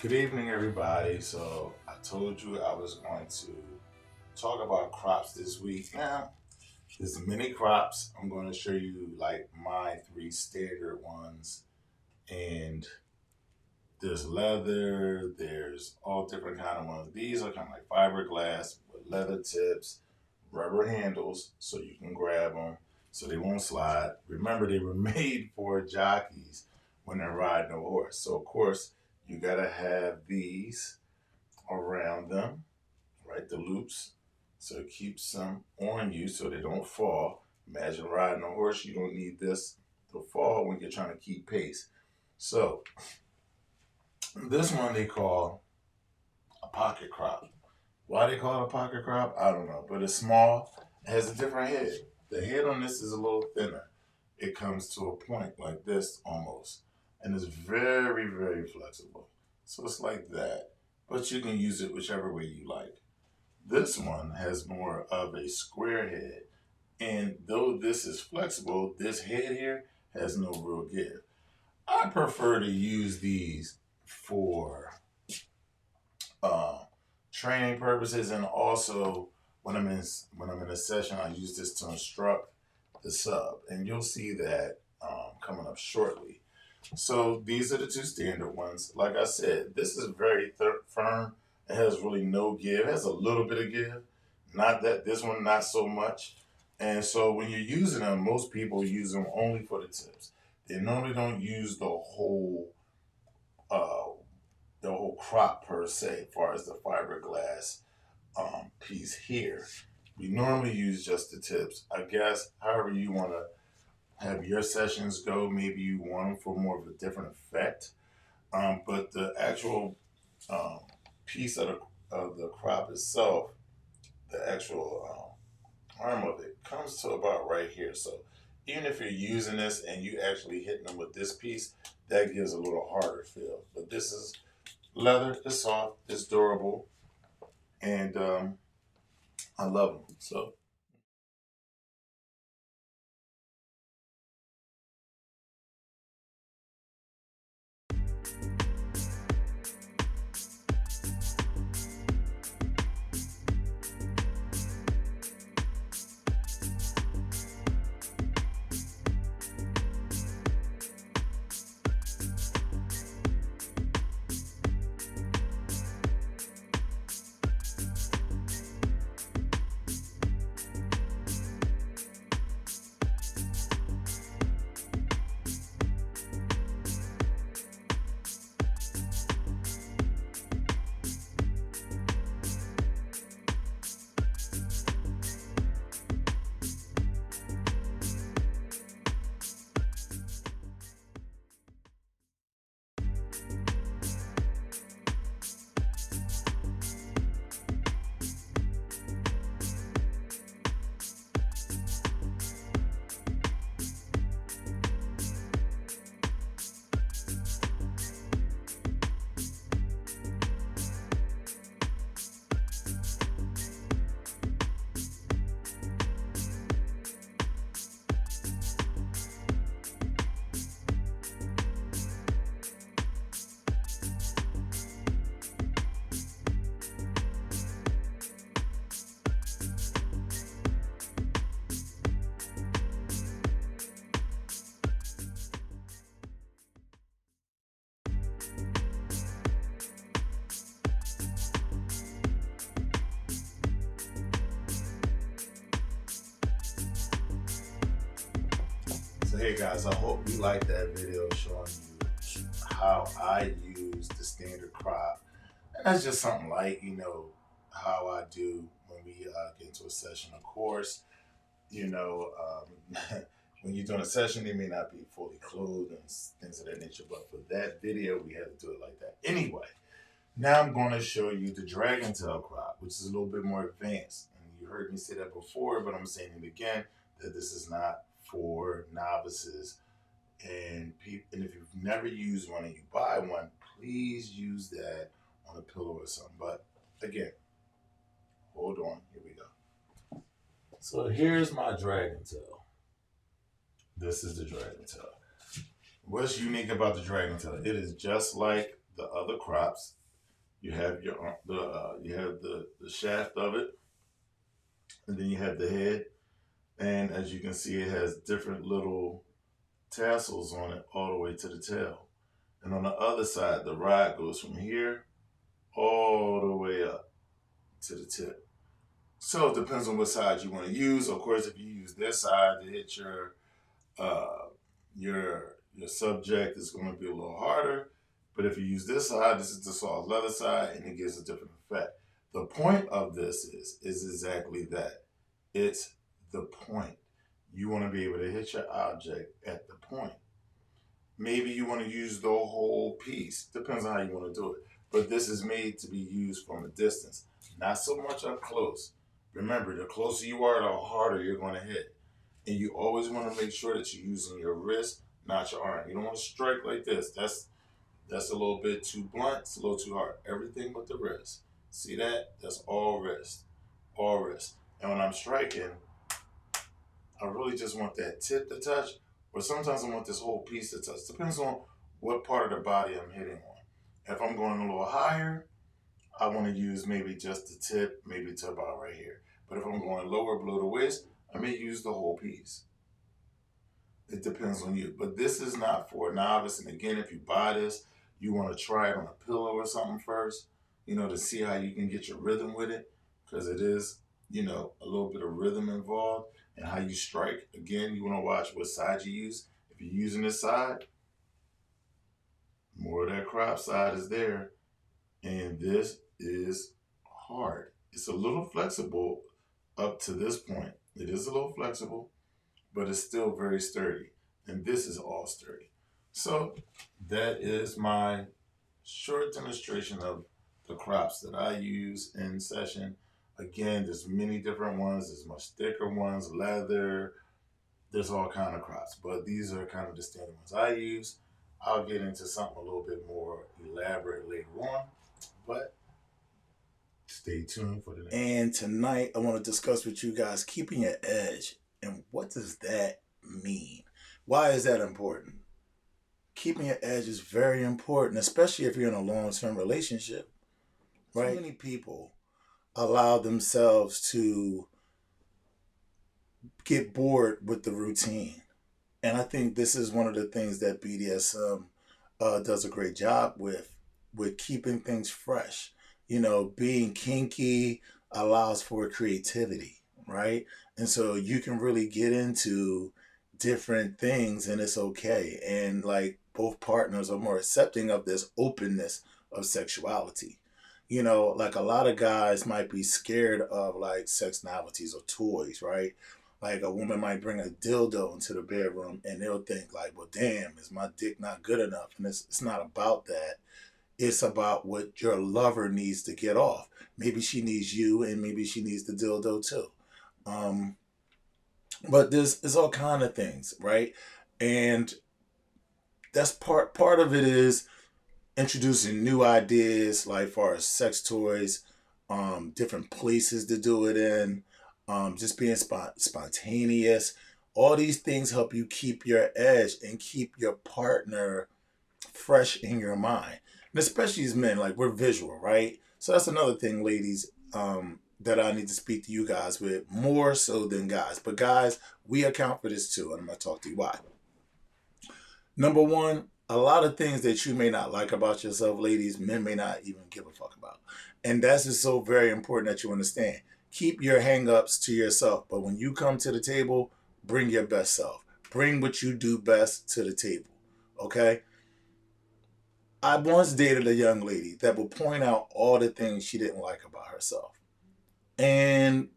Good evening, everybody. So I told you I was going to talk about crops this week. Now, there's many crops. I'm going to show you like my three standard ones. And there's leather, there's all different kind of ones. These are kind of like fiberglass with leather tips, rubber handles so you can grab them so they won't slide. Remember, they were made for jockeys when they're riding a horse. So, of course, you got to have these around them, right? The loops. So it keeps them on you so they don't fall. Imagine riding a horse, you don't need this to fall when you're trying to keep pace. So this one they call a pocket crop. Why they call it a pocket crop, I don't know. But it's small, it has a different head. The head on this is a little thinner. It comes to a point like this almost. And it's very, very flexible. So it's like that. But you can use it whichever way you like. This one has more of a square head. And though this is flexible, this head here has no real give. I prefer to use these for uh, training purposes, and also when I'm in a session, I use this to instruct the sub, and you'll see that coming up shortly. So these are the two standard ones. Like I said, this is very firm. It has really no give. It has a little bit of give. Not that this one, not so much. And so when you're using them, most people use them only for the tips. They normally don't use uh, the whole crop per se, as far as the fiberglass piece here. We normally use just the tips. I guess however you want to have your sessions go, maybe you want them for more of a different effect. But the actual um, piece of the crop itself, the actual arm of it, comes to about right here. So even if you're using this and you actually hitting them with this piece, that gives a little harder feel. But this is leather, it's soft, it's durable, and I love them. So hey guys, I hope you like that video showing you how I use the standard crop. And that's just something like, how I do when we get into a session. Of course, when you're doing a session, they may not be fully clothed and things of that nature. But for that video, we had to do it like that. Anyway, now I'm going to show you the dragon tail crop, which is a little bit more advanced. And you heard me say that before, but I'm saying it again, that this is not for novices. And if you've never used one and you buy one, please use that on a pillow or something. But again, hold on, here we go. So here's my dragon tail. This is the dragon tail. What's unique about the dragon tail? It is just like the other crops. You have you have the shaft of it, and then you have the head. And as you can see, it has different little tassels on it all the way to the tail. And on the other side, the rod goes from here all the way up to the tip. So it depends on what side you want to use. Of course, if you use this side to hit uh, your subject, it's going to be a little harder. But if you use this side, this is the soft leather side, and it gives a different effect. The point of this is exactly that. It's the point. You want to be able to hit your object at the point. Maybe you want to use the whole piece. Depends on how you want to do it. But this is made to be used from a distance, not so much up close. Remember, the closer you are, the harder you're going to hit. And you always want to make sure that you're using your wrist, not your arm. You don't want to strike like this. That's a little bit too blunt. It's a little too hard. Everything but the wrist. See that? That's all wrist. All wrist. And when I'm striking, I really just want that tip to touch, or sometimes I want this whole piece to touch. Depends on what part of the body I'm hitting on. If I'm going a little higher, I want to use maybe just the tip, maybe to about right here. But if I'm going lower below the waist, I may use the whole piece. It depends on you. But this is not for a novice. And again, if you buy this, you want to try it on a pillow or something first, to see how you can get your rhythm with it. Because it is, a little bit of rhythm involved. And how you strike. Again, you want to watch what side you use. If you're using this side, more of that crop side is there. And this is hard. It's a little flexible up to this point. It is a little flexible, but it's still very sturdy. And this is all sturdy. So that is my short demonstration of the crops that I use in session. Again, there's many different ones. There's much thicker ones, leather. There's all kind of crops, but these are kind of the standard ones I use. I'll get into something a little bit more elaborate later on, but stay tuned for the next. And tonight I want to discuss with you guys keeping your edge. And what does that mean? Why is that important? Keeping your edge is very important, especially if you're in a long-term relationship, right? So many people allow themselves to get bored with the routine. And I think this is one of the things that BDSM does a great job with keeping things fresh. Being kinky allows for creativity, right? And so you can really get into different things and it's okay. And like both partners are more accepting of this openness of sexuality. Like a lot of guys might be scared of like sex novelties or toys, right? Like a woman might bring a dildo into the bedroom and they'll think like, well, damn, is my dick not good enough? And it's not about that. It's about what your lover needs to get off. Maybe she needs you and maybe she needs the dildo too. But there's all kind of things, right? And that's part of it is introducing new ideas, like far as sex toys, different places to do it in, just being spontaneous. All these things help you keep your edge and keep your partner fresh in your mind. And especially as men, like we're visual, right? So that's another thing, ladies, that I need to speak to you guys with more so than guys. But guys, we account for this too, and I'm going to talk to you why. Number one, a lot of things that you may not like about yourself, ladies, men may not even give a fuck about. And that's just so very important that you understand. Keep your hang-ups to yourself. But when you come to the table, bring your best self. Bring what you do best to the table. Okay? I once dated a young lady that would point out all the things she didn't like about herself. And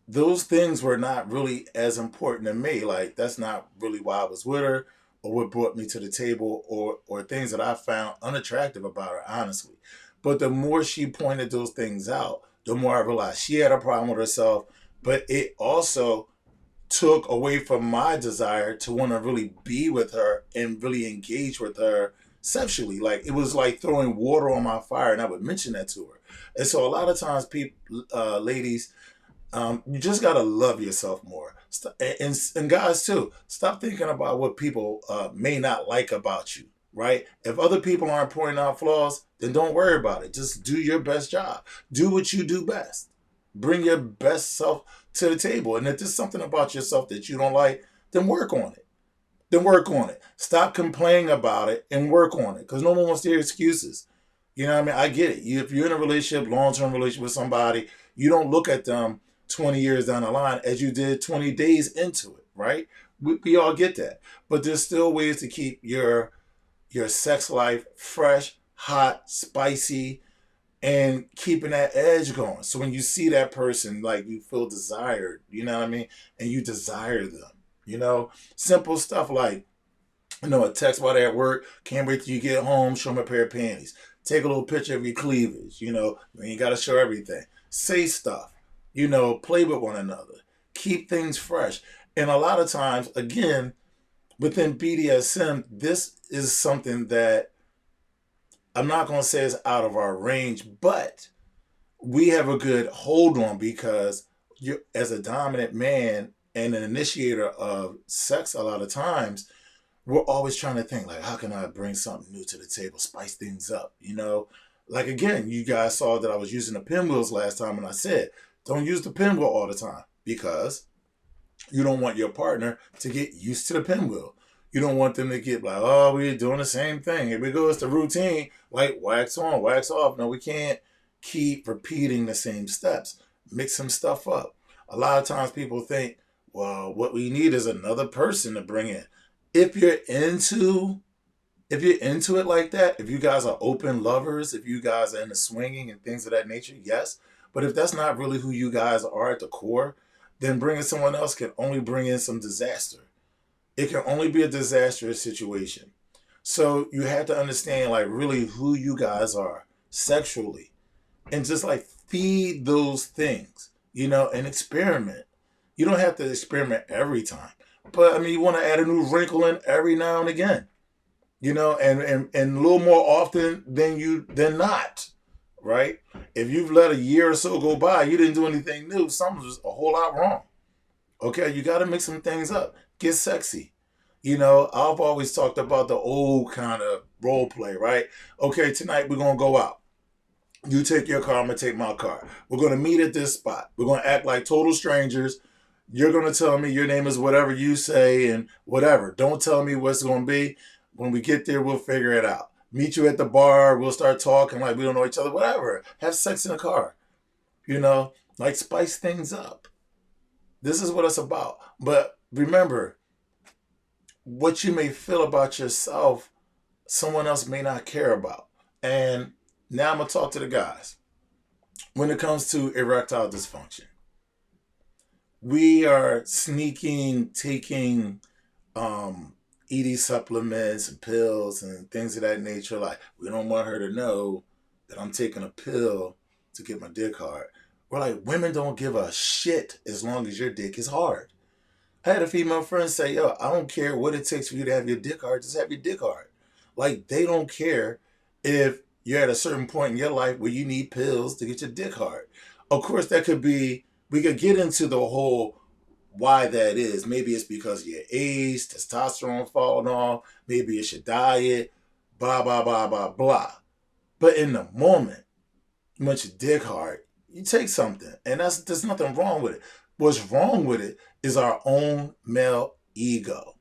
those things were not really as important to me. Like, that's not really why I was with her or what brought me to the table or things that I found unattractive about her, honestly. But the more she pointed those things out, the more I realized she had a problem with herself. But it also took away from my desire to want to really be with her and really engage with her sexually. Like, it was like throwing water on my fire, and I would mention that to her. And so a lot of times, people, ladies, you just gotta love yourself more, and guys too. Stop thinking about what people may not like about you, right? If other people aren't pointing out flaws, then don't worry about it. Just do your best job. Do what you do best. Bring your best self to the table. And if there's something about yourself that you don't like, then work on it. Then work on it. Stop complaining about it and work on it. Because no one wants to hear excuses. You know what I mean? I get it. If you're in a relationship, long-term relationship with somebody, you don't look at them 20 years down the line as you did 20 days into it, right? We all get that. But there's still ways to keep your sex life fresh, hot, spicy, and keeping that edge going. So when you see that person, like you feel desired, you know what I mean? And you desire them, simple stuff like, a text while they're at work, can't wait till you get home, show them a pair of panties. Take a little picture of your cleavage, you ain't got to show everything. Say stuff, play with one another. Keep things fresh. And a lot of times, again, within BDSM, this is something that I'm not going to say is out of our range, but we have a good hold on because you, as a dominant man and an initiator of sex, a lot of times, we're always trying to think, like, how can I bring something new to the table, spice things up, Like, again, you guys saw that I was using the pinwheels last time, and I said, don't use the pinwheel all the time because you don't want your partner to get used to the pinwheel. You don't want them to get like, oh, we're doing the same thing. Here we go. It's the routine. Like wax on, wax off. No, we can't keep repeating the same steps. Mix some stuff up. A lot of times people think, well, what we need is another person to bring in. If you're into it like that, if you guys are open lovers, if you guys are into swinging and things of that nature, yes. But if that's not really who you guys are at the core, then bringing someone else can only bring in some disaster. It can only be a disastrous situation. So you have to understand, like, really who you guys are sexually and just like feed those things, and experiment. You don't have to experiment every time. But I mean, you want to add a new wrinkle in every now and again, and a little more often than not, right? If you've let a year or so go by, you didn't do anything new, something's a whole lot wrong. Okay, you got to mix some things up. Get sexy. I've always talked about the old kind of role play, right? Okay, tonight we're going to go out. You take your car, I'm going to take my car. We're going to meet at this spot. We're going to act like total strangers. You're going to tell me your name is whatever you say and whatever. Don't tell me what's going to be. When we get there, we'll figure it out. Meet you at the bar. We'll start talking like we don't know each other, whatever. Have sex in the car. Like spice things up. This is what it's about. But remember, what you may feel about yourself, someone else may not care about. And now I'm going to talk to the guys. When it comes to erectile dysfunction, we are taking ED supplements and pills and things of that nature. Like, we don't want her to know that I'm taking a pill to get my dick hard. We're like, women don't give a shit as long as your dick is hard. I had a female friend say, yo, I don't care what it takes for you to have your dick hard. Just have your dick hard. Like, they don't care if you're at a certain point in your life where you need pills to get your dick hard. Of course, we could get into the whole why that is. Maybe it's because of your age, testosterone falling off. Maybe it's your diet, blah, blah, blah, blah, blah. But in the moment, you want your dick hard, you take something. And there's nothing wrong with it. What's wrong with it is our own male ego.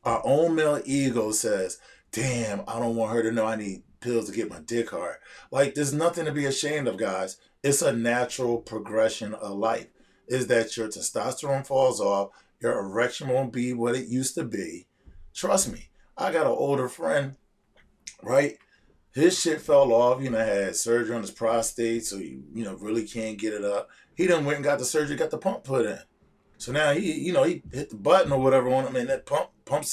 Our own male ego says, damn, I don't want her to know I need pills to get my dick hard. Like, there's nothing to be ashamed of, guys. It's a natural progression of life. Is that your testosterone falls off, your erection won't be what it used to be. Trust me, I got an older friend, right? His shit fell off, had surgery on his prostate, so he, really can't get it up. He done went and got the surgery, got the pump put in. So now he hit the button or whatever on him, and that pumps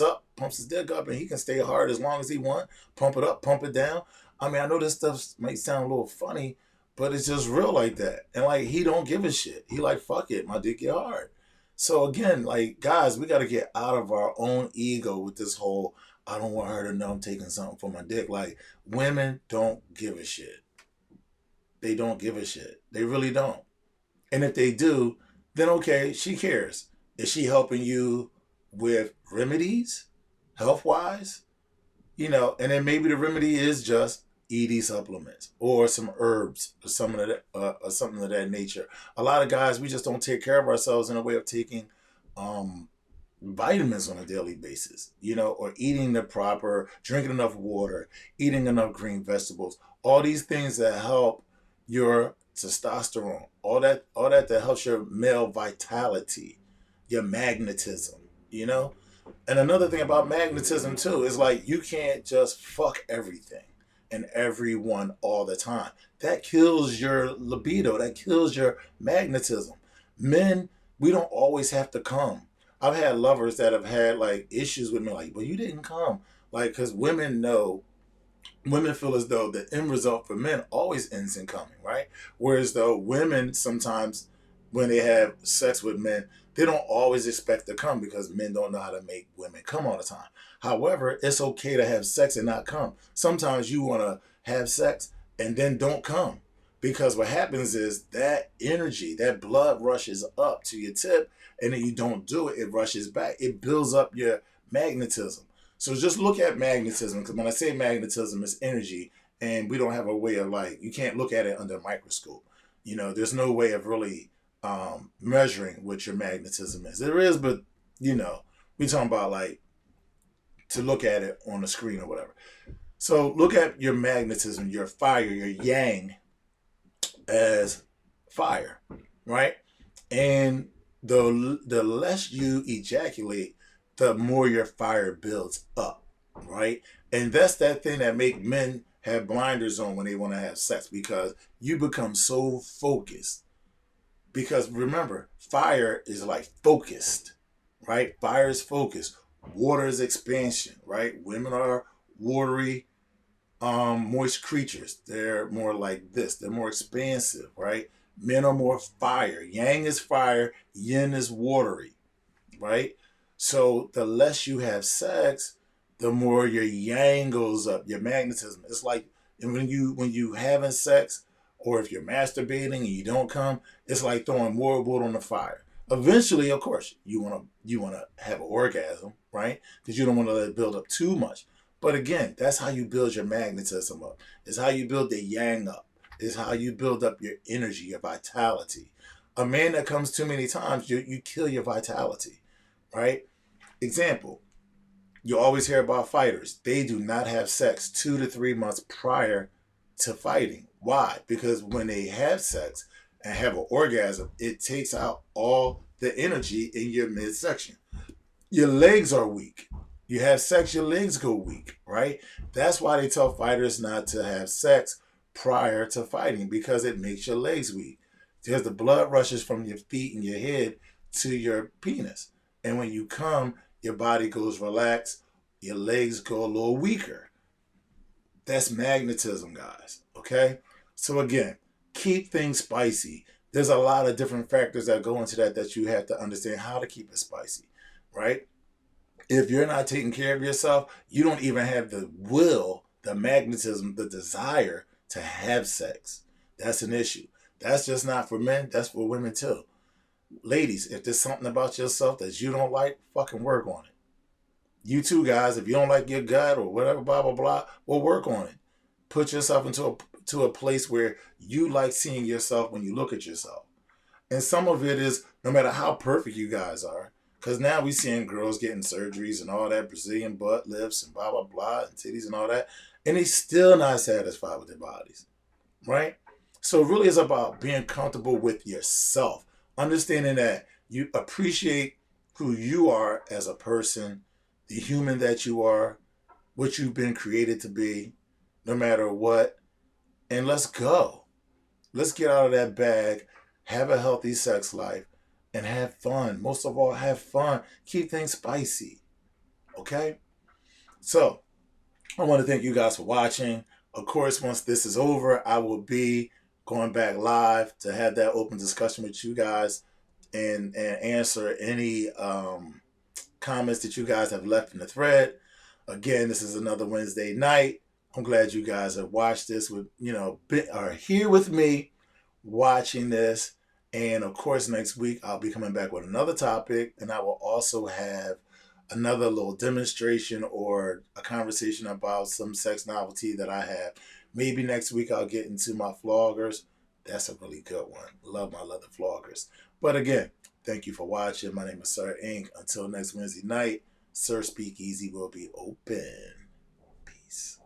his dick up, and he can stay hard as long as he want. Pump it up, pump it down. I mean, I know this stuff might sound a little funny, but it's just real like that. And like, he don't give a shit. He like, fuck it, my dick get hard. So again, like, guys, we got to get out of our own ego with this whole, I don't want her to know I'm taking something for my dick. Like, women don't give a shit. They don't give a shit. They really don't. And if they do, then okay, she cares. Is she helping you with remedies, health-wise? And then maybe the remedy is just eating supplements or some herbs or something of that nature. A lot of guys, we just don't take care of ourselves in a way of taking um, vitamins on a daily basis, or eating the proper, drinking enough water, eating enough green vegetables, all these things that help your testosterone, all that helps your male vitality, your magnetism, you know? And another thing about magnetism too is like you can't just fuck everything and everyone all the time. That kills your libido. That kills your magnetism. Men, we don't always have to come. I've had lovers that have had like issues with me, like, well, you didn't come. Like, because women feel as though the end result for men always ends in coming, right? Whereas though women sometimes, when they have sex with men, they don't always expect to come because men don't know how to make women come all the time. However, it's okay to have sex and not come. Sometimes you want to have sex and then don't come because what happens is that energy, that blood rushes up to your tip and then you don't do it, it rushes back. It builds up your magnetism. So just look at magnetism, because when I say magnetism, it's energy, and we don't have a way of you can't look at it under a microscope. There's no way of really measuring what your magnetism is. There is, but we talking about to look at it on the screen or whatever. So look at your magnetism, your fire, your yang as fire, right? And the less you ejaculate, the more your fire builds up, right? And that's that thing that make men have blinders on when they want to have sex, because you become so focused. Because remember, fire is focused, right? Fire is focused. Water is expansion, right? Women are watery, moist creatures. They're more like this. They're more expansive, right? Men are more fire. Yang is fire. Yin is watery, right? So the less you have sex, the more your yang goes up, your magnetism. It's like when you having sex, or if you're masturbating and you don't come, it's like throwing more wood on the fire. Eventually, of course, you wanna have an orgasm, right? Because you don't want to let it build up too much. But again, that's how you build your magnetism up. It's how you build the yang up. It's how you build up your energy, your vitality. A man that comes too many times, you kill your vitality, right? Example, you always hear about fighters. They do not have sex 2 to 3 months prior to fighting. Why? Because when they have sex and have an orgasm, it takes out all the energy in your midsection. Your legs are weak. You have sex, your legs go weak, right? That's why they tell fighters not to have sex prior to fighting, because it makes your legs weak. Because the blood rushes from your feet and your head to your penis. And when you come, your body goes relaxed, your legs go a little weaker. That's magnetism, guys, okay? So again, keep things spicy. There's a lot of different factors that go into that you have to understand how to keep it spicy, right? If you're not taking care of yourself, you don't even have the will, the magnetism, the desire to have sex. That's an issue. That's just not for men, that's for women too. Ladies, if there's something about yourself that you don't like, fucking work on it. You too, guys, if you don't like your gut or whatever, blah, blah, blah, well, work on it. Put yourself into a place where you like seeing yourself when you look at yourself. And some of it is no matter how perfect you guys are, because now we seeing girls getting surgeries and all that, Brazilian butt lifts and blah, blah, blah, and titties and all that, and they still not satisfied with their bodies, right? So it really is about being comfortable with yourself, understanding that you appreciate who you are as a person, the human that you are, what you've been created to be, no matter what, and let's go. Let's get out of that bag, have a healthy sex life, and have fun. Most of all, have fun. Keep things spicy, okay? So, I want to thank you guys for watching. Of course, once this is over, I will be going back live to have that open discussion with you guys and answer any comments that you guys have left in the thread. Again, this is another Wednesday night. I'm glad you guys have watched this are here with me watching this. And of course, next week I'll be coming back with another topic, and I will also have another little demonstration or a conversation about some sex novelty that I have. Maybe next week I'll get into my floggers. That's a really good one. Love my leather floggers. But again, thank you for watching. My name is Sir Inc. Until next Wednesday night, Sir Speakeasy will be open. Peace.